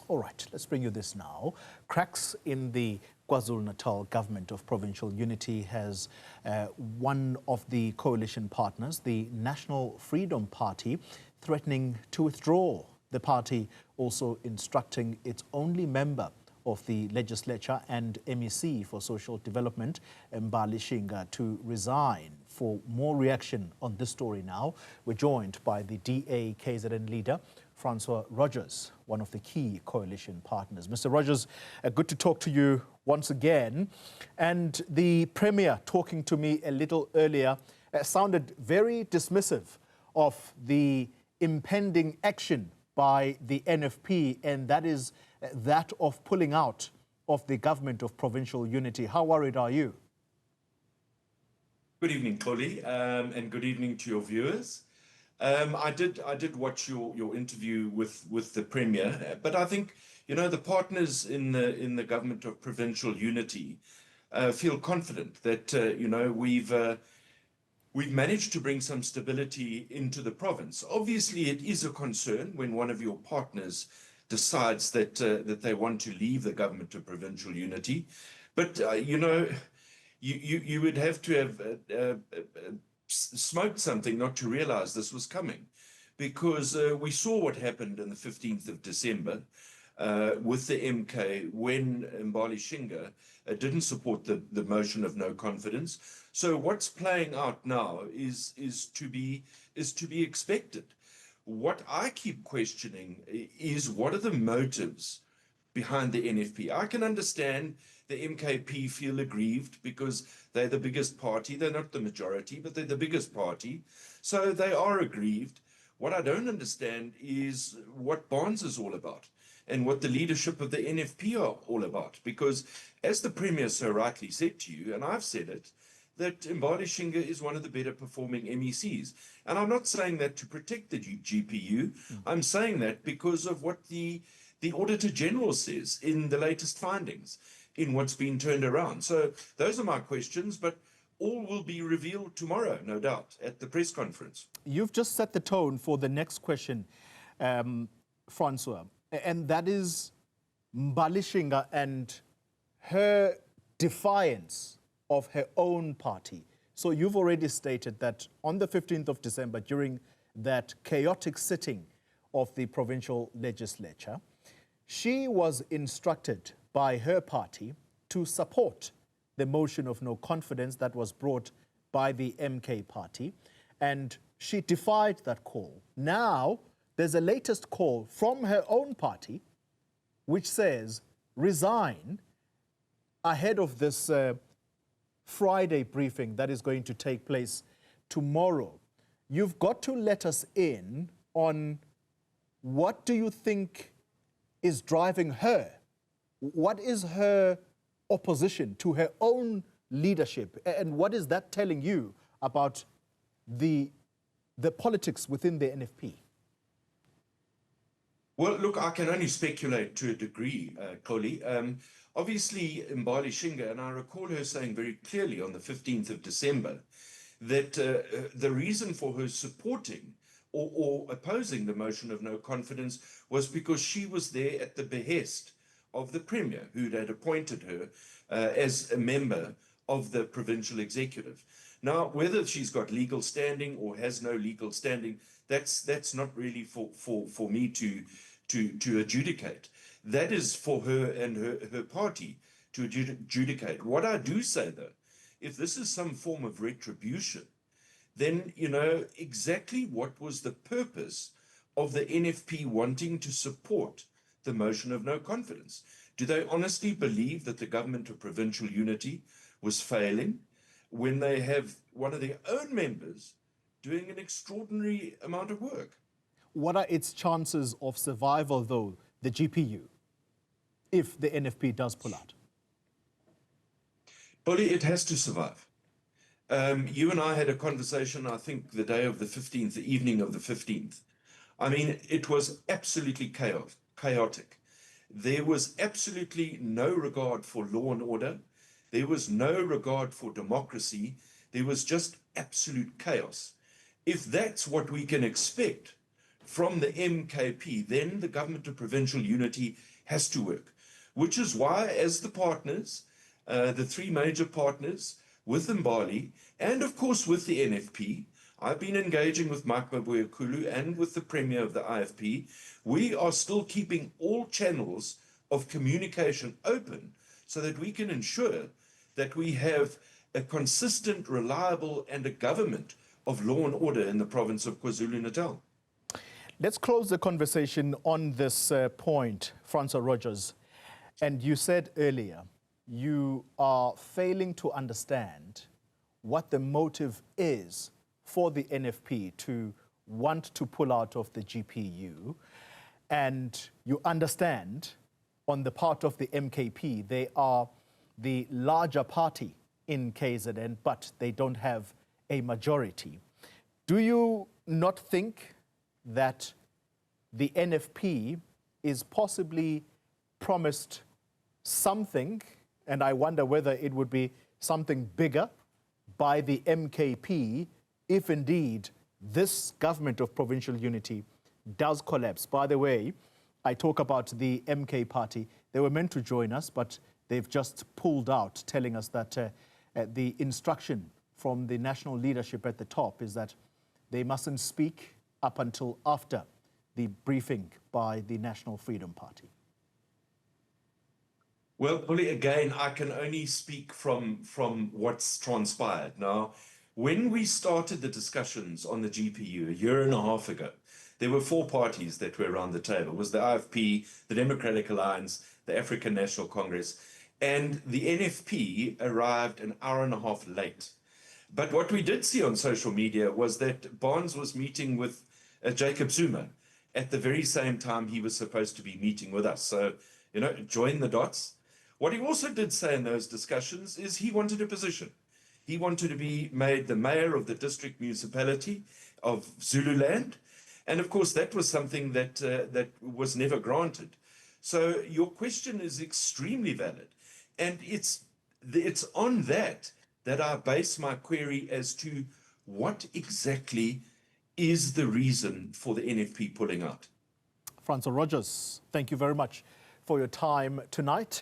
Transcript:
All right, let's bring you this now. Cracks in the KwaZulu-Natal government of provincial unity has one of the coalition partners, the National Freedom Party, threatening to withdraw. The party also instructing its only member of the legislature and MEC for social development, Mbali Shinga, to resign. For more reaction on this story now, we're joined by the DA KZN leader, Francois Rodgers, one of the key coalition partners. Mr. Rodgers, good to talk to you once again. And the Premier talking to me a little earlier sounded very dismissive of the impending action by the NFP, and that is that of pulling out of the government of provincial unity. How worried are you? Good evening, Kholi, and good evening to your viewers. I did watch your interview with the Premier, but I think, you know, the partners in the government of provincial unity feel confident that you know, we've managed to bring some stability into the province. Obviously, it is a concern when one of your partners decides that that they want to leave the government of provincial unity, but you know, you would have to have smoked something not to realize this was coming, because we saw what happened on the 15th of December with the MK when Mbali Shinga didn't support the motion of no confidence. So what's playing out now is to be expected. What I keep questioning is, what are the motives behind the NFP? I can understand the MKP feel aggrieved because they're the biggest party. They're not the majority, but they're the biggest party. So they are aggrieved. What I don't understand is what Barnes is all about and what the leadership of the NFP are all about. Because as the Premier so rightly said to you, and I've said it, that Mbali Shinga is one of the better performing MECs. And I'm not saying that to protect the GPU. I'm saying that because of what the Auditor General says in the latest findings, in what's been turned around. So those are my questions, but all will be revealed tomorrow, no doubt, at the press conference. You've just set the tone for the next question, Francois, and that is Mbali Shinga and her defiance of her own party. So you've already stated that on the 15th of December, during that chaotic sitting of the provincial legislature, she was instructed by her party to support the motion of no confidence that was brought by the MK party, and she defied that call. Now, there's a latest call from her own party which says resign ahead of this Friday briefing that is going to take place tomorrow. You've got to let us in on what do you think is driving her? What is her opposition to her own leadership? And what is that telling you about the politics within the NFP? Well, look, I can only speculate to a degree, Kholi. Obviously, Mbali Shinga, and I recall her saying very clearly on the 15th of December that the reason for her supporting or opposing the motion of no confidence was because she was there at the behest of the Premier, who had appointed her as a member of the provincial executive. Now, whether she's got legal standing or has no legal standing, that's not really for me to adjudicate. That is for her and her party to adjudicate. What I do say, though, if this is some form of retribution, then, you know, exactly what was the purpose of the NFP wanting to support the motion of no confidence? Do they honestly believe that the government of provincial unity was failing when they have one of their own members doing an extraordinary amount of work? What are its chances of survival, though, the GPU, if the NFP does pull out? Bully, it has to survive. You and I had a conversation, I think, the day of the 15th, the evening of the 15th. I mean, it was absolutely chaotic. There was absolutely no regard for law and order. There was no regard for democracy. There was just absolute chaos. If that's what we can expect from the MKP, then the government of provincial unity has to work, which is why, as the partners, the three major partners with Mbali, and of course with the NFP, I've been engaging with Mike Mabuya and with the Premier of the IFP. We are still keeping all channels of communication open so that we can ensure that we have a consistent, reliable, and a government of law and order in the province of KwaZulu-Natal. Let's close the conversation on this point, Francois Rodgers. And you said earlier, you are failing to understand what the motive is for the NFP to want to pull out of the GPU. And you understand, on the part of the MKP, they are the larger party in KZN, but they don't have a majority. Do you not think that the NFP is possibly promised something, and I wonder whether it would be something bigger by the MKP if indeed this government of provincial unity does collapse? By the way, I talk about the MK party. They were meant to join us, but they've just pulled out, telling us that the instruction from the national leadership at the top is that they mustn't speak up until after the briefing by the National Freedom Party. Well, Bully, again, I can only speak from what's transpired. Now, when we started the discussions on the GPU a year and a half ago, there were four parties that were around the table. It was the IFP, the Democratic Alliance, the African National Congress, and the NFP arrived an hour and a half late. But what we did see on social media was that Barnes was meeting with Jacob Zuma at the very same time he was supposed to be meeting with us. So, you know, join the dots. What he also did say in those discussions is he wanted a position. He wanted to be made the mayor of the district municipality of Zululand. And of course, that was something that was never granted. So your question is extremely valid. And it's on that I base my query as to what exactly is the reason for the NFP pulling out. Francois Rodgers, thank you very much for your time tonight.